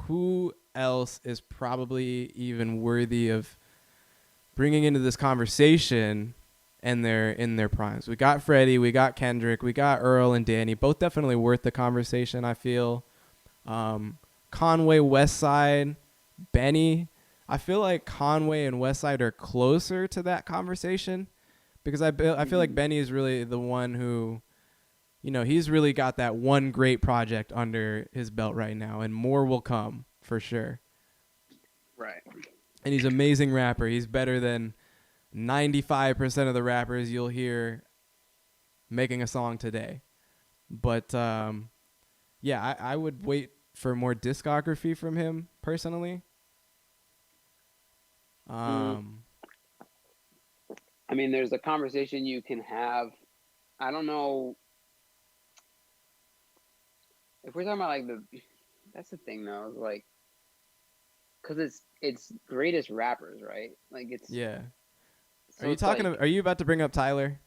who else is probably even worthy of bringing into this conversation, and they're in their primes. We got Freddie, we got Kendrick, we got Earl and Danny, both definitely worth the conversation, I feel. Conway, Westside, Benny. I feel like Conway and Westside are closer to that conversation because I feel like Benny is really the one who, he's really got that one great project under his belt right now, and more will come for sure. Right. And he's an amazing rapper. He's better than 95% of the rappers you'll hear making a song today. But yeah, I would wait for more discography from him personally. I mean, there's a conversation you can have. I don't know if we're talking about like that's the thing though, like, because it's greatest rappers, right? Like it's yeah. So Are you talking? Are you about to bring up Tyler?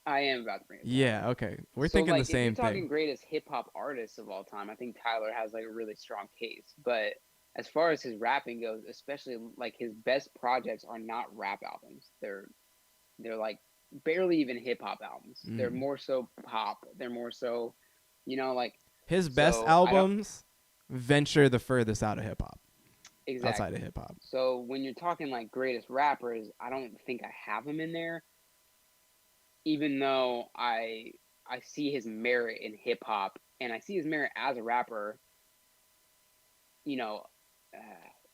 I am about to bring it up. Yeah. Okay. We're thinking like, the same if you're talking thing. greatest hip hop artists of all time, I think Tyler has like a really strong case. But as far as his rapping goes, especially like his best projects are not rap albums. They're like barely even hip hop albums. They're more so pop. They're more so, like his best albums venture the furthest out of hip hop. Exactly. Outside of hip hop. So when you're talking like greatest rappers, I don't think I have him in there. Even though I see his merit in hip hop and I see his merit as a rapper.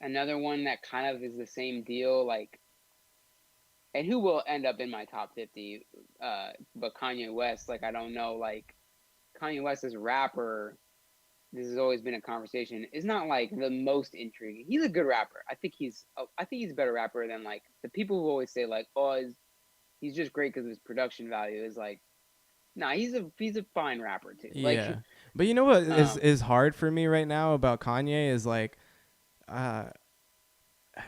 Another one that kind of is the same deal, like, and who will end up in my top 50, but Kanye West, like, I don't know, like, Kanye West as a rapper, this has always been a conversation, is not, like, the most intriguing. He's a good rapper. I think he's a better rapper than, like, the people who always say, like, oh, he's just great because of his production value, is, like, nah, he's a fine rapper, too. Yeah. Like, but you know what is hard for me right now about Kanye is, like,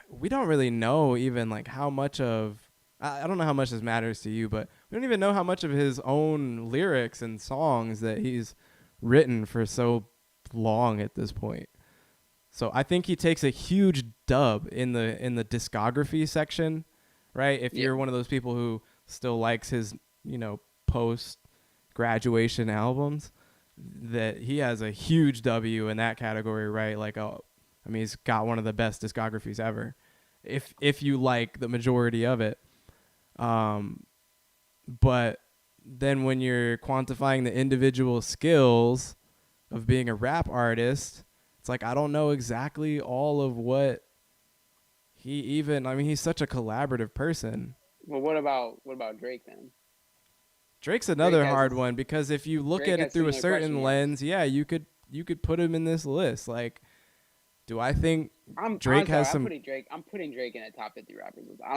we don't really know even, like, how much of, I don't know how much this matters to you, but we don't even know how much of his own lyrics and songs that he's written for so long at this point. So I think he takes a huge dub in the discography section, right? If you're one of those people who still likes his, post graduation albums, that he has a huge W in that category, right? Like, he's got one of the best discographies ever, if you like the majority of it. But then when you're quantifying the individual skills of being a rap artist, it's like, I don't know exactly all of what he's such a collaborative person. Well, what about Drake then? Drake's another hard one, because if you look at it through a certain lens, you could put him in this list. Like, do I think Drake has some? I'm putting Drake in a top 50 rappers list. I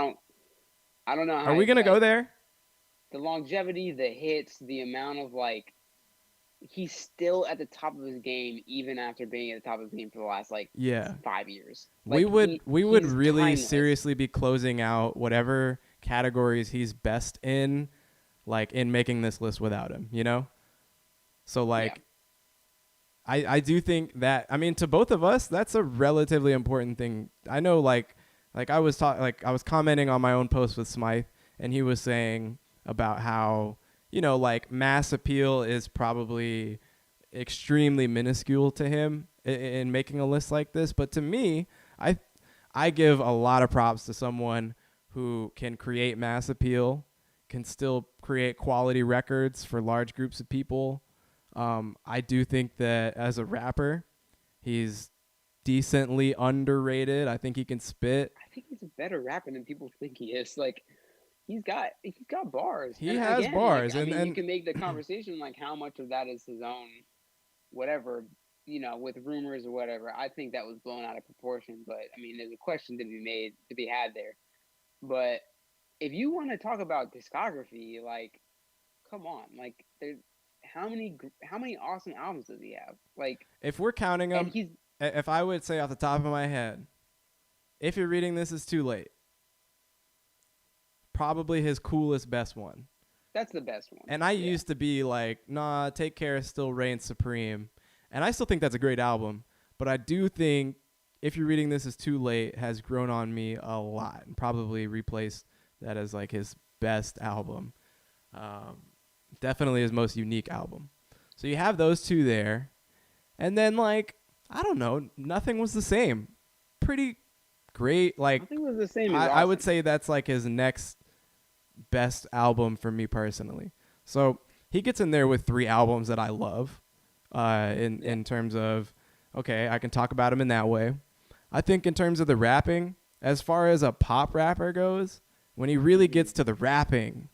don't know how. Are we gonna go there? The longevity, the hits, the amount of, like, he's still at the top of his game even after being at the top of his game for the last 5 years. Like, we would really timeless. Seriously be closing out whatever categories he's best in, like, in making this list without him, So, like, I do think that, to both of us, that's a relatively important thing. I know, like I was commenting on my own post with Smythe, and he was saying about how, like, mass appeal is probably extremely minuscule to him in making a list like this. But to me, I give a lot of props to someone who can create mass appeal, can still create quality records for large groups of people. I do think that as a rapper, he's decently underrated. I think he can spit. I think he's a better rapper than people think he is. Like, he's got bars. He has bars, and you can make the conversation like how much of that is his own, whatever, with rumors or whatever. I think that was blown out of proportion, but there's a question to be had there. But if you want to talk about discography, like, come on, like, there's how many awesome albums does he have? Like, if we're counting them, if I would say off the top of my head, if you're reading this, it's too late. Probably his coolest, best one. That's the best one. And I used to be like, nah, Take Care still reigns supreme. And I still think that's a great album. But I do think If You're Reading This Is Too Late has grown on me a lot and probably replaced that as like his best album. Um, Definitely his most unique album. So you have those two there. And then like, I don't know, Nothing Was the Same. Pretty great. Like Nothing Was the Same is I would awesome. say that's like his next best album for me personally. So he gets in there with 3 albums that I love. In terms of, okay, I can talk about him in that way. I think in terms of the rapping, as far as a pop rapper goes, when he really gets to the rapping,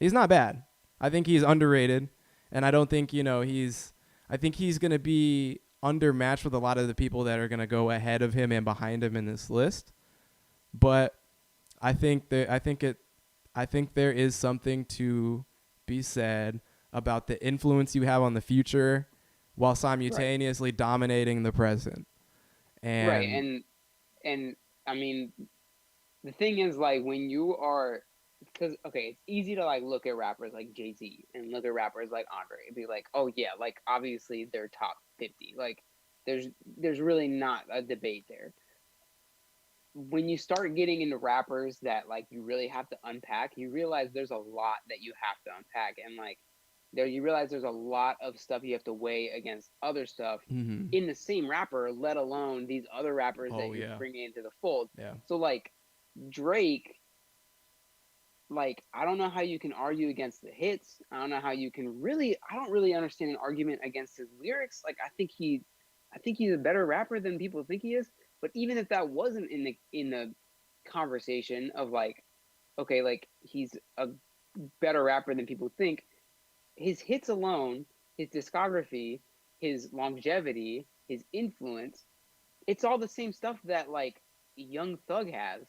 he's not bad. I think he's underrated, and I don't think I think he's gonna be undermatched with a lot of the people that are gonna go ahead of him and behind him in this list. But I think there is something to be said about the influence you have on the future while simultaneously dominating the present. Right, And and I mean, the thing is, like, when you are, because okay, it's easy to like look at rappers like Jay-Z and look at rappers like Andre and be like, oh yeah, like obviously they're top 50. Like, there's really not a debate there. When you start getting into rappers that like you really have to unpack, you realize there's a lot that you have to unpack, and like there you realize there's a lot of stuff you have to weigh against other stuff in the same rapper, let alone these other rappers that you're bringing into the fold. yeah. So like Drake, like I don't know how you can argue against the hits. I don't know how you can really. I don't really understand an argument against his lyrics. Like I think he's a better rapper than people think he is. But even if that wasn't in the conversation of like, okay, like he's a better rapper than people think, his hits alone, his discography, his longevity, his influence, it's all the same stuff that like Young Thug has.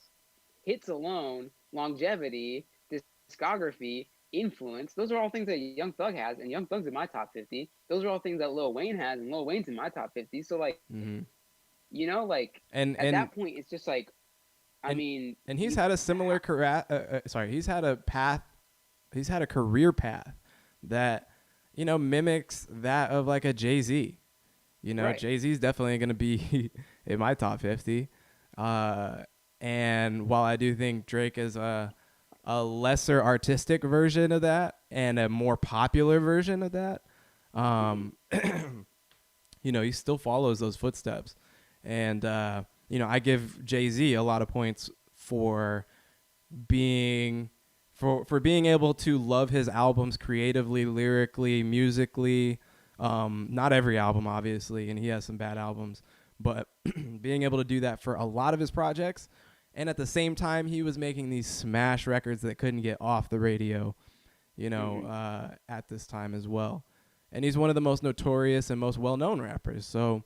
Hits alone, longevity, discography, influence, those are all things that Young Thug has, and Young Thug's in my top 50. Those are all things that Lil Wayne has, and Lil Wayne's in my top 50. So like, like and at that point, it's just like, I mean, and he's had a similar he's had a path, he's had a career path that mimics that of like a Jay-Z. Jay-Z's definitely going to be in my top 50. And while I do think Drake is a lesser artistic version of that and a more popular version of that, he still follows those footsteps. And, I give Jay-Z a lot of points for being able to love his albums creatively, lyrically, musically. Not every album, obviously, and he has some bad albums, but being able to do that for a lot of his projects. And at the same time, he was making these smash records that couldn't get off the radio, at this time as well. And he's one of the most notorious and most well-known rappers. So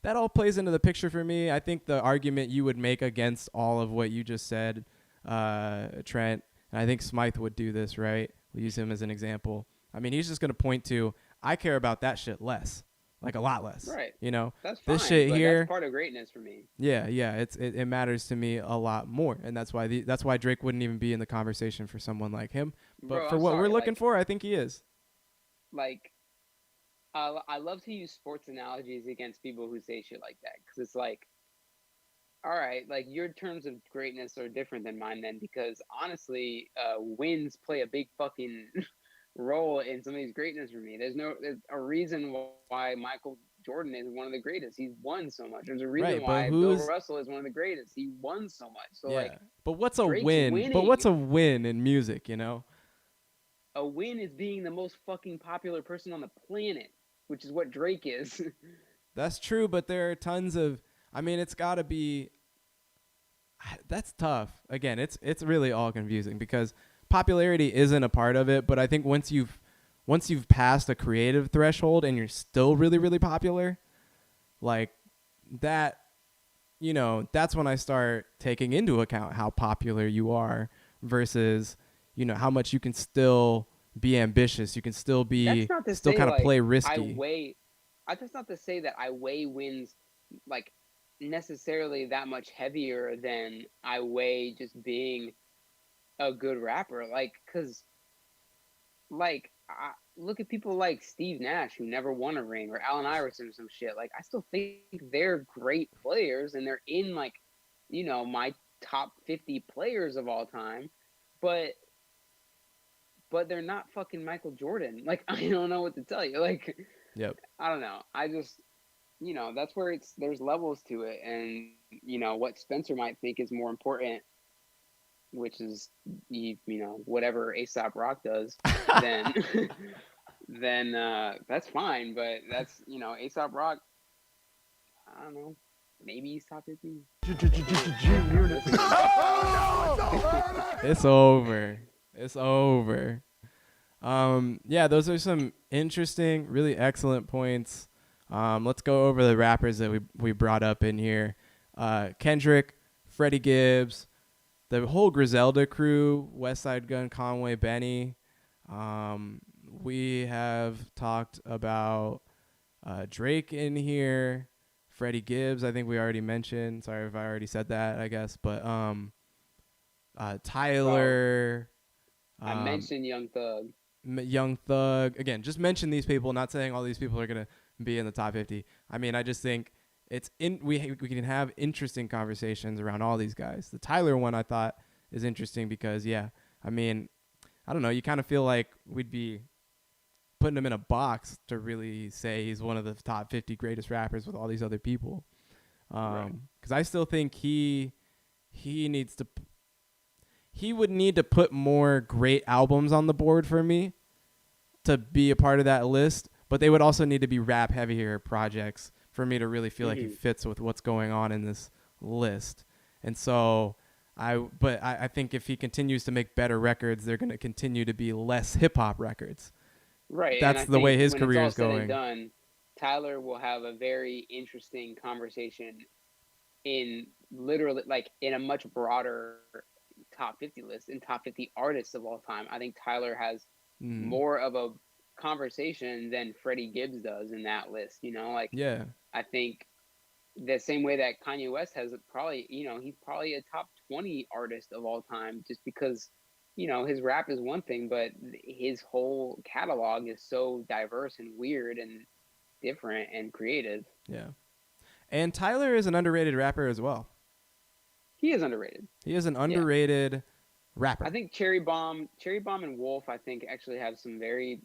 that all plays into the picture for me. I think the argument you would make against all of what you just said, Trent, and I think Smythe would do this, right? We'll use him as an example. I mean, he's just going to point to, I care about that shit less. Like a lot less. Right. That's fine, this shit here. That's part of greatness for me. Yeah. It matters to me a lot more, and that's why Drake wouldn't even be in the conversation for someone like him. But Bro, for what we're looking for, I think he is. Like, I love to use sports analogies against people who say shit like that, because it's like, all right, like your terms of greatness are different than mine then, because honestly, wins play a big fucking role in somebody's greatness for me. There's a reason why Michael Jordan is one of the greatest. He's won so much. There's a reason why Bill Russell is one of the greatest. He won so much. So like, but what's a win? But what's a win in music? A win is being the most fucking popular person on the planet, which is what Drake is. That's true, but there are tons of. I mean, it's got to be. That's tough. Again, it's really all confusing because popularity isn't a part of it, but I think once you've passed a creative threshold and you're still really, really popular, like that, that's when I start taking into account how popular you are versus, how much you can still be ambitious. You can still be still kind of play risky. That's not to say that I weigh wins like necessarily that much heavier than I weigh just being a good rapper, like, because like look at people like Steve Nash, who never won a ring, or Allen Iverson or some shit. Like, I still think they're great players, and they're in, like, my top 50 players of all time, but they're not fucking Michael Jordan. Like, I don't know what to tell you. Like, Yep. I don't know. I just, that's where there's levels to it, and what Spencer might think is more important, which is whatever Aesop Rock does, then then that's fine. But that's Aesop Rock. I don't know. Maybe he's top 50. It's over. It's over. Yeah, those are some interesting, really excellent points. Let's go over the rappers that we brought up in here. Kendrick, Freddie Gibbs, the whole Griselda crew, Westside Gun, Conway, Benny. We have talked about Drake in here, Freddie Gibbs. I think we already mentioned. Sorry if I already said that, I guess. But Tyler. I mentioned Young Thug. Young Thug. Again, just mention these people. Not saying all these people are gonna be in the top 50. I mean, I just think we can have interesting conversations around all these guys. The Tyler one I thought is interesting because I mean, I don't know. You kind of feel like we'd be putting him in a box to really say he's one of the top 50 greatest rappers with all these other people. Because I still think he needs to. He would need to put more great albums on the board for me to be a part of that list, but they would also need to be rap heavier projects for me to really feel like he fits with what's going on in this list. And so I think if he continues to make better records, they're going to continue to be less hip hop records. Right. That's the way his career is going. Done, Tyler will have a very interesting conversation in literally like in a much broader top 50 list and top 50 artists of all time. I think Tyler has more of a conversation than Freddie Gibbs does in that list. I think the same way that Kanye West has probably, he's probably a top 20 artist of all time just because, his rap is one thing, but his whole catalog is so diverse and weird and different and creative. Yeah. And Tyler is an underrated rapper as well. He is underrated. He is an underrated rapper. I think Cherry Bomb and Wolf, I think, actually have some very,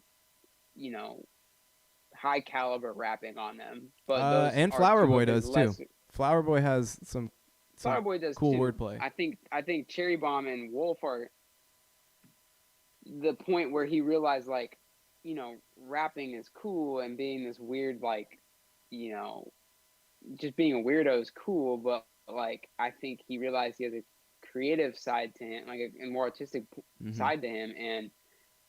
high caliber rapping on them. But and Flower Boy does too. Flower Boy has some Flower Boy does cool too. wordplay. I think Cherry Bomb and Wolf are the point where he realized like, rapping is cool and being this weird like, just being a weirdo is cool, but like I think he realized he has a creative side to him, like a more artistic side to him, and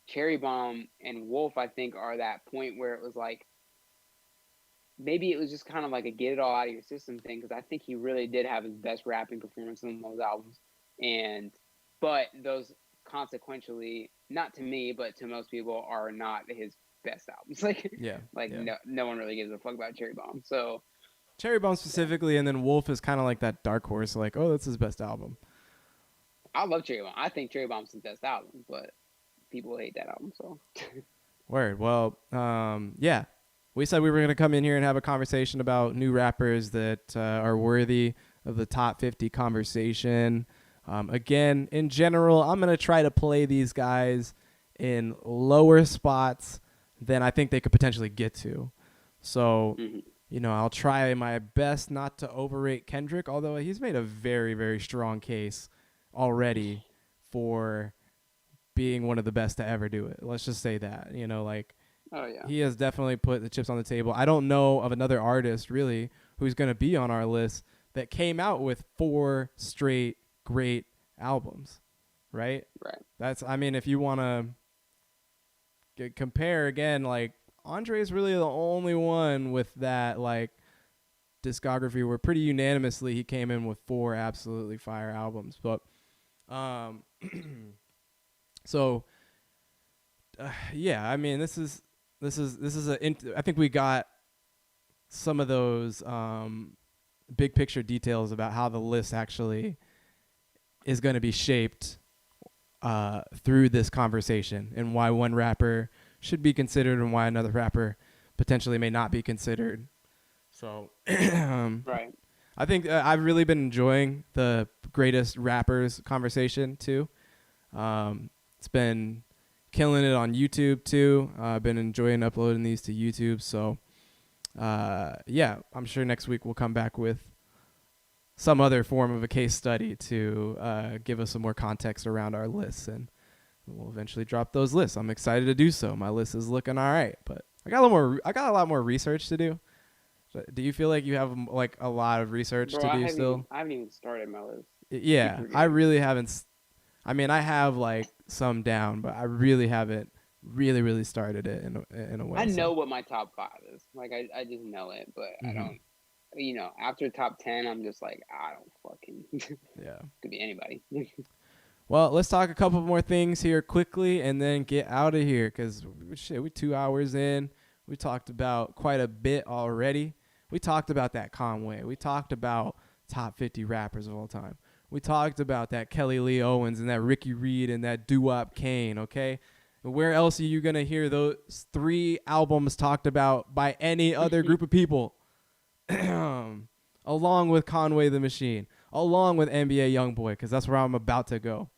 Cherry Bomb and Wolf I think are that point where it was like maybe it was just kind of like a get it all out of your system thing, because I think he really did have his best rapping performance on those albums, but those consequentially, not to me but to most people, are not his best albums. No one really gives a fuck about Cherry Bomb. So Cherry Bomb specifically, and then Wolf is kind of like that dark horse, like, oh, that's his best album. I love Cherry Bomb. I think Cherry Bomb's his best album, but people hate that album, so. Word. Well, yeah. We said we were going to come in here and have a conversation about new rappers that are worthy of the top 50 conversation. Again, in general, I'm going to try to play these guys in lower spots than I think they could potentially get to. So... I'll try my best not to overrate Kendrick, although he's made a very, very strong case already for being one of the best to ever do it. Let's just say that, he has definitely put the chips on the table. I don't know of another artist really who's going to be on our list that came out with 4 straight great albums, right? Right. If you want to compare again, like, Andre is really the only one with that like discography where pretty unanimously he came in with 4 absolutely fire albums. But so this is I think we got some of those big picture details about how the list actually is going to be shaped through this conversation and why one rapper should be considered and why another rapper potentially may not be considered. So Right. I think I've really been enjoying the greatest rappers conversation too. It's been killing it on YouTube too. I've been enjoying uploading these to YouTube. So yeah, I'm sure next week we'll come back with some other form of a case study to give us some more context around our lists, and we'll eventually drop those lists. I'm excited to do so. My list is looking all right, but I got a lot more research to do. Do you feel like you have like a lot of research Bro, to do still? I haven't even started my list. Yeah, I really haven't. I mean, I have like some down, but I really haven't really started it in a way. I know what my top 5 is. Like I just know it, but I don't. You know, after top 10, I'm just like, I don't fucking. Yeah. Could be anybody. Well, let's talk a couple more things here quickly and then get out of here because shit, we're 2 hours in. We talked about quite a bit already. We talked about that Conway. We talked about top 50 rappers of all time. We talked about that Kelly Lee Owens and that Ricky Reed and that Doo-Wop Kane, okay? Where else are you going to hear those 3 albums talked about by any other group of people? Along with Conway the Machine, along with NBA Youngboy, because that's where I'm about to go.